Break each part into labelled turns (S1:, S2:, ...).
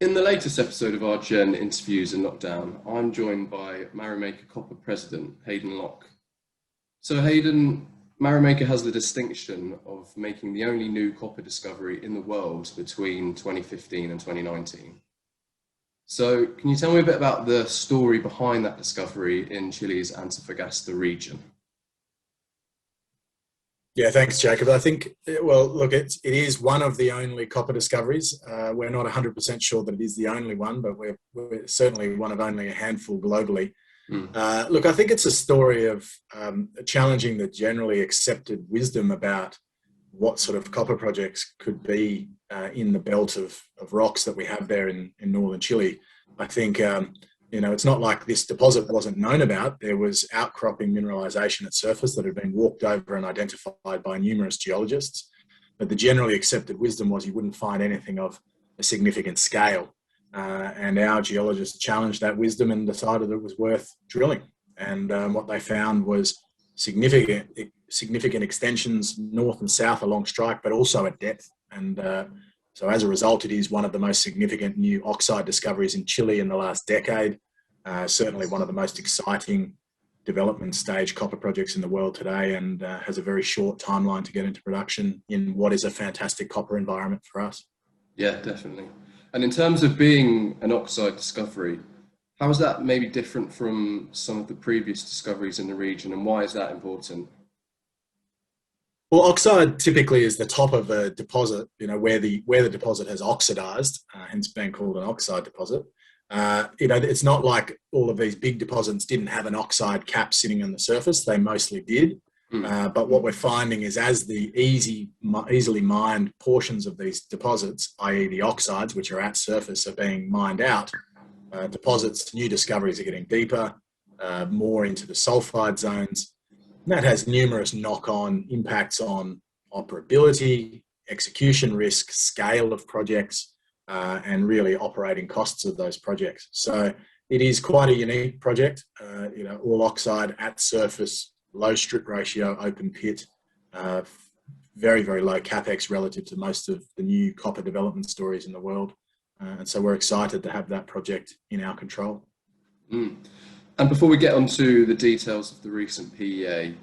S1: In the latest episode of RGN Interviews and Lockdown, I'm joined by Marimaca Copper President Hayden Locke. So Hayden, Marimaca has the distinction of making the only new copper discovery in the world between 2015 and 2019. So can you tell me a bit about the story behind that discovery in Chile's Antofagasta region?
S2: Yeah, thanks, Jacob. I think, well, look, it is one of the only copper discoveries. We're not 100% sure that it is the only one, but we're certainly one of only a handful globally. Look, I think it's a story of challenging the generally accepted wisdom about what sort of copper projects could be in the belt of rocks that we have there in northern Chile. I think it's not like this deposit wasn't known about. There was outcropping mineralization at surface that had been walked over and identified by numerous geologists. But the generally accepted wisdom was you wouldn't find anything of a significant scale. And our geologists challenged that wisdom and decided it was worth drilling. And what they found was significant extensions north and south along strike, but also at depth. And so as a result, it is one of the most significant new oxide discoveries in Chile in the last decade. Certainly one of the most exciting development stage copper projects in the world today, and has a very short timeline to get into production in what is a fantastic copper environment for us.
S1: Yeah, definitely. And in terms of being an oxide discovery, how is that maybe different from some of the previous discoveries in the region, and why is that important?
S2: Well, oxide typically is the top of a deposit, where the deposit has oxidized, hence being called an oxide deposit. It's not like all of these big deposits didn't have an oxide cap sitting on the surface. They mostly did. But what we're finding is as the easily mined portions of these deposits, i.e. the oxides, which are at surface, are being mined out, new discoveries are getting deeper, more into the sulfide zones. And that has numerous knock-on impacts on operability, execution risk, scale of projects, and really operating costs of those projects. So it is quite a unique project, all oxide at surface, low strip ratio, open pit, very, very low capex relative to most of the new copper development stories in the world. And so we're excited to have that project in our control.
S1: And before we get onto the details of the recent PEA,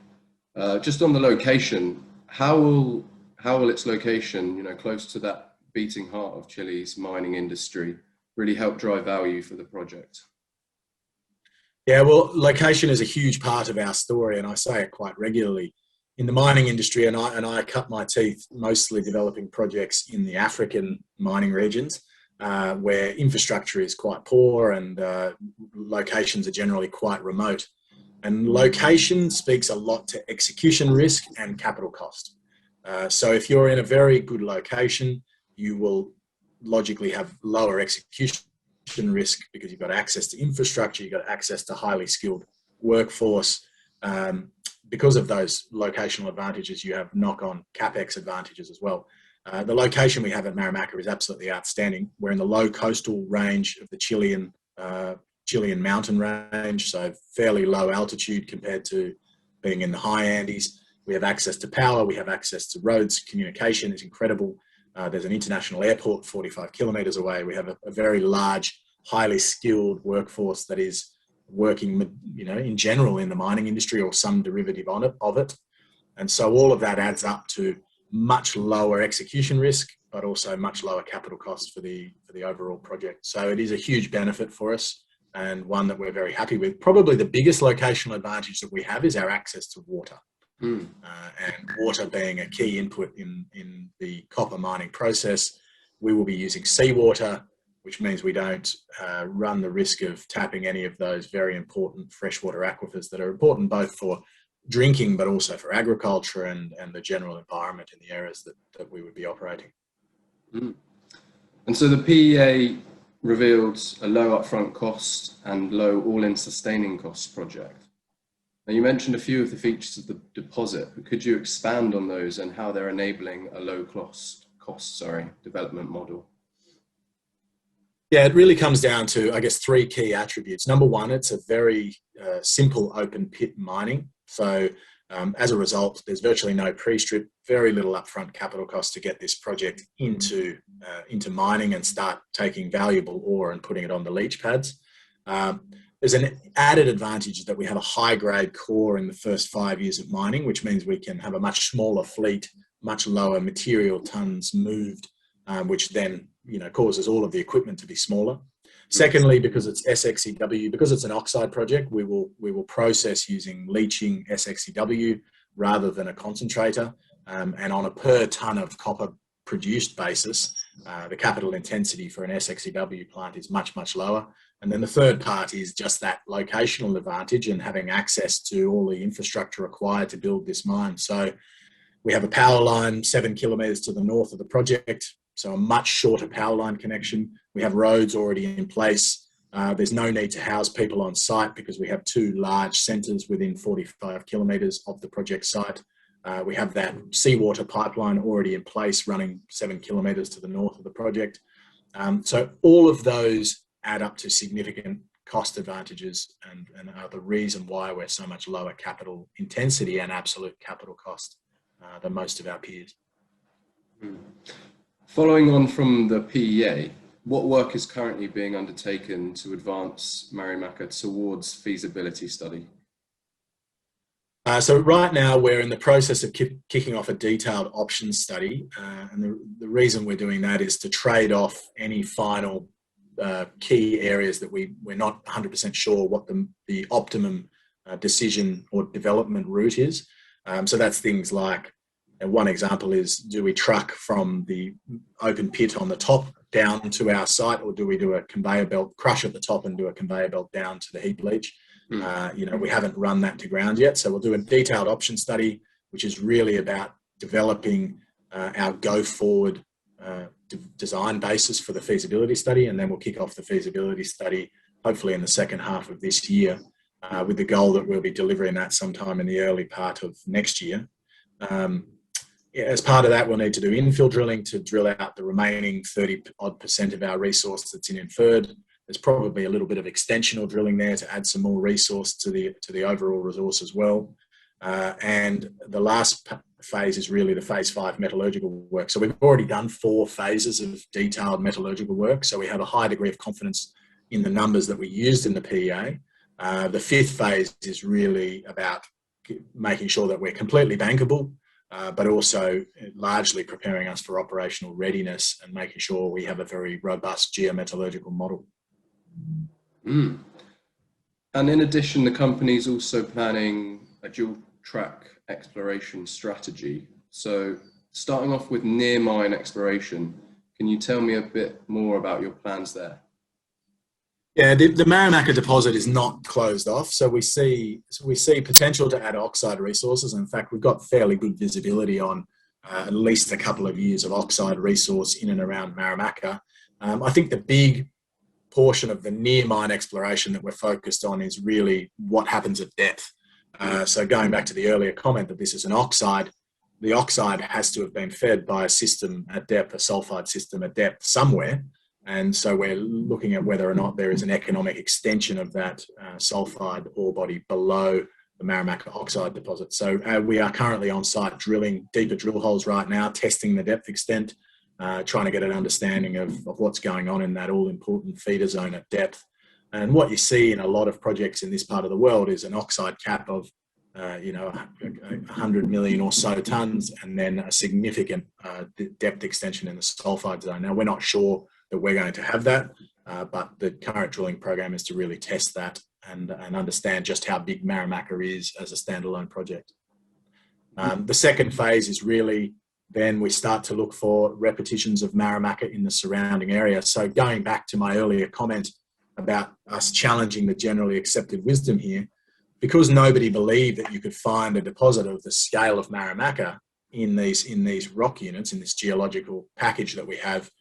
S1: just on the location, how will its location, close to that beating heart of Chile's mining industry, really help drive value for the project?
S2: Yeah, well, location is a huge part of our story, and I say it quite regularly. In the mining industry, and I cut my teeth mostly developing projects in the African mining regions, where infrastructure is quite poor and locations are generally quite remote. And location speaks a lot to execution risk and capital cost. So if you're in a very good location, you will logically have lower execution risk because you've got access to infrastructure, you've got access to highly skilled workforce. Because of those locational advantages, you have knock-on capex advantages as well. The location we have at Marimaca is absolutely outstanding. We're in the low coastal range of the Chilean mountain range, so fairly low altitude compared to being in the high Andes. We have access to power, we have access to roads, communication is incredible. There's an international airport 45 kilometers away. We have a very large, highly skilled workforce that is working, in general in the mining industry or some derivative of it. And so all of that adds up to much lower execution risk, but also much lower capital costs for the overall project. So it is a huge benefit for us and one that we're very happy with. Probably the biggest locational advantage that we have is our access to water. And water being a key input in the copper mining process. We will be using seawater, which means we don't run the risk of tapping any of those very important freshwater aquifers that are important both for drinking but also for agriculture and the general environment in the areas that we would be operating.
S1: And so the PEA revealed a low upfront cost and low all-in sustaining costs project. Now, you mentioned a few of the features of the deposit, but could you expand on those and how they're enabling a low cost development model?
S2: Yeah, it really comes down to, I guess, three key attributes. Number one, it's a very simple open pit mining. So As a result, there's virtually no pre-strip, very little upfront capital cost to get this project into mining and start taking valuable ore and putting it on the leach pads. There's an added advantage that we have a high-grade core in the first 5 years of mining, which means we can have a much smaller fleet, much lower material tons moved, which then causes all of the equipment to be smaller. Secondly, because it's SXEW, because it's an oxide project, we will process using leaching SXEW rather than a concentrator, and on a per ton of copper produced basis, the capital intensity for an SXEW plant is much, much lower. And then the third part is just that locational advantage and having access to all the infrastructure required to build this mine. So we have a power line 7 kilometres to the north of the project, so a much shorter power line connection. We have roads already in place. There's no need to house people on site because we have 2 large centres within 45 kilometres of the project site. We have that seawater pipeline already in place running 7 kilometres to the north of the project. So all of those add up to significant cost advantages and are the reason why we're so much lower capital intensity and absolute capital cost than most of our peers.
S1: Following on from the PEA, what work is currently being undertaken to advance Marimaca towards feasibility study?
S2: So right now we're in the process of kicking off a detailed options study, and the reason we're doing that is to trade off any final key areas that we're not 100% sure what the optimum decision or development route is. So that's things like, one example is, do we truck from the open pit on the top down to our site, or do we do a conveyor belt crush at the top and do a conveyor belt down to the heap leach? We haven't run that to ground yet, so we'll do a detailed option study, which is really about developing our go-forward design basis for the feasibility study, and then we'll kick off the feasibility study hopefully in the second half of this year, with the goal that we'll be delivering that sometime in the early part of next year. As part of that, we'll need to do infill drilling to drill out the remaining 30% of our resource that's in inferred. There's probably a little bit of extensional drilling there to add some more resource to the overall resource as well. And the last phase is really the phase 5 metallurgical work. So we've already done 4 phases of detailed metallurgical work. So we have a high degree of confidence in the numbers that we used in the PEA. The 5th phase is really about making sure that we're completely bankable, but also largely preparing us for operational readiness and making sure we have a very robust geometallurgical model.
S1: And in addition, the company is also planning a dual track exploration strategy. So starting off with near mine exploration, can you tell me a bit more about your plans there?
S2: Yeah, the Marimaca deposit is not closed off, so we see potential to add oxide resources. In fact, we've got fairly good visibility on at least a couple of years of oxide resource in and around Marimaca. I think the big portion of the near mine exploration that we're focused on is really what happens at depth. So going back to the earlier comment that this is an oxide, the oxide has to have been fed by a system at depth, a sulfide system at depth somewhere. And so we're looking at whether or not there is an economic extension of that sulfide ore body below the Marimaca oxide deposit. So we are currently on site drilling deeper drill holes right now, testing the depth extent, trying to get an understanding of what's going on in that all-important feeder zone at depth. And what you see in a lot of projects in this part of the world is an oxide cap of 100 million or so tons, and then a significant depth extension in the sulfide zone. Now, we're not sure that we're going to have that, but the current drilling program is to really test that and understand just how big Marimaca is as a standalone project. The second phase is really then we start to look for repetitions of Marimaca in the surrounding area. So going back to my earlier comment about us challenging the generally accepted wisdom here, because nobody believed that you could find a deposit of the scale of Marimaca in these rock units, in this geological package that we have,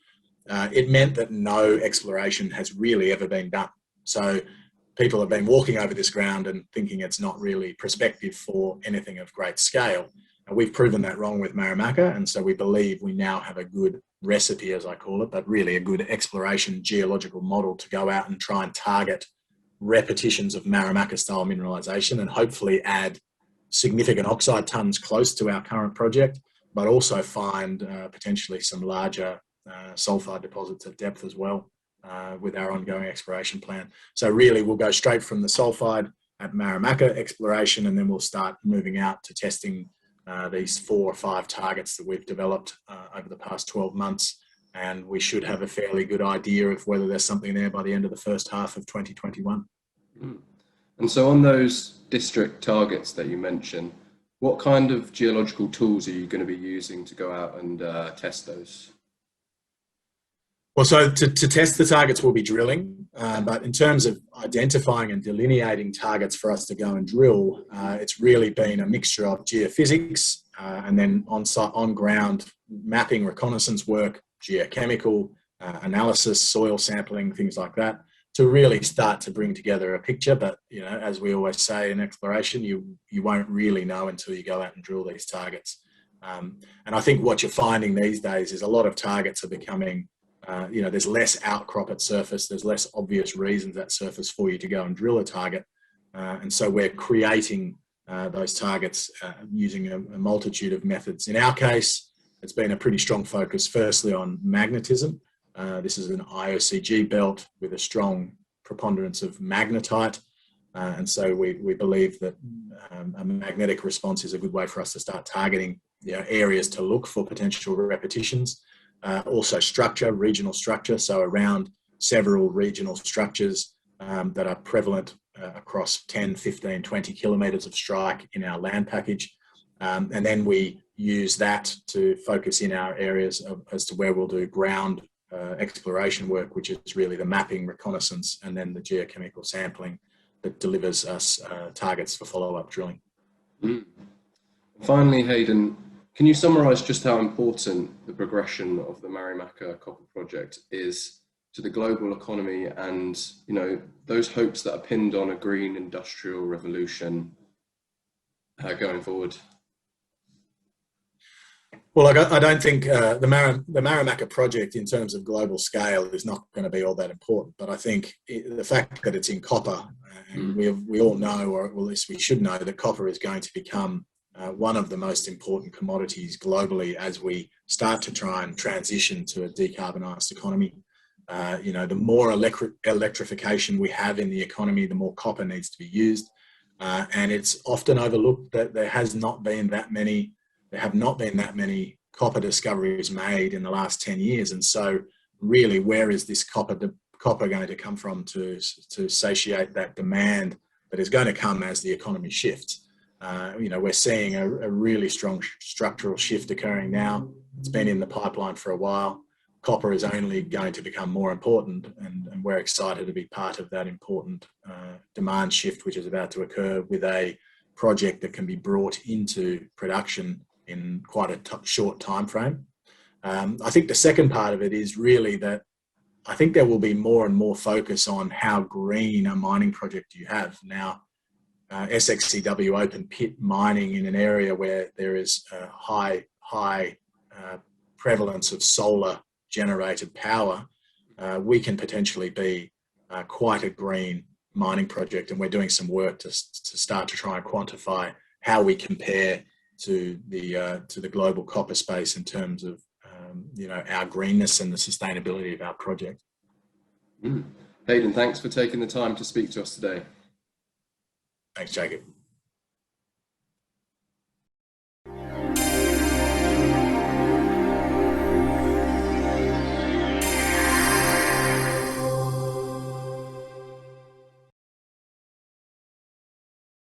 S2: it meant that no exploration has really ever been done. So people have been walking over this ground and thinking it's not really prospective for anything of great scale. And we've proven that wrong with Marimaca, and so we believe we now have a good recipe, as I call it, but really a good exploration geological model to go out and try and target repetitions of Marimaca style mineralization and hopefully add significant oxide tons close to our current project, but also find potentially some larger sulfide deposits at depth as well with our ongoing exploration plan. So really we'll go straight from the sulfide at Marimaca exploration, and then we'll start moving out to testing these 4 or 5 targets that we've developed over the past 12 months. And we should have a fairly good idea of whether there's something there by the end of the first half of 2021.
S1: And so on those district targets that you mentioned, what kind of geological tools are you going to be using to go out and test those?
S2: Well, so to test the targets, we'll be drilling, but in terms of identifying and delineating targets for us to go and drill, it's really been a mixture of geophysics and then on-ground mapping, reconnaissance work, geochemical analysis, soil sampling, things like that, to really start to bring together a picture. But, you know, as we always say in exploration, you won't really know until you go out and drill these targets. And I think what you're finding these days is a lot of targets are becoming, you know, there's less outcrop at surface, there's less obvious reasons at surface for you to go and drill a target. And so we're creating those targets using a multitude of methods. In our case, it's been a pretty strong focus, firstly on magnetism. This is an IOCG belt with a strong preponderance of magnetite. And so we believe that a magnetic response is a good way for us to start targeting, you know, areas to look for potential repetitions. Also structure, regional structure, so around several regional structures that are prevalent across 10, 15, 20 kilometres of strike in our land package. And then we use that to focus in our areas as to where we'll do ground exploration work, which is really the mapping, reconnaissance, and then the geochemical sampling that delivers us targets for follow-up drilling.
S1: Finally, Hayden, can you summarise just how important the progression of the Marimaca Copper Project is to the global economy and, you know, those hopes that are pinned on a green industrial revolution going forward?
S2: Well, I don't think the Marimaca project in terms of global scale is not going to be all that important, but I think the fact that it's in copper, and we all know, or at least we should know, that copper is going to become one of the most important commodities globally as we start to try and transition to a decarbonised economy. You know, the more electrification we have in the economy, the more copper needs to be used. And it's often overlooked that there have not been that many copper discoveries made in the last 10 years. And so really, where is this copper going to come from to satiate that demand that is going to come as the economy shifts? You know, we're seeing a really strong structural shift occurring now. It's been in the pipeline for a while. Copper is only going to become more important, and we're excited to be part of that important demand shift which is about to occur with a project that can be brought into production in quite a short time frame. I think the second part of it is really that I think there will be more and more focus on how green a mining project you have. Now, SXCW open pit mining in an area where there is a high prevalence of solar generated power, we can potentially be quite a green mining project, and we're doing some work to start to try and quantify how we compare to the global copper space in terms of you know, our greenness and the sustainability of our project.
S1: Hayden, thanks for taking the time to speak to us today.
S2: Thanks, Jacob.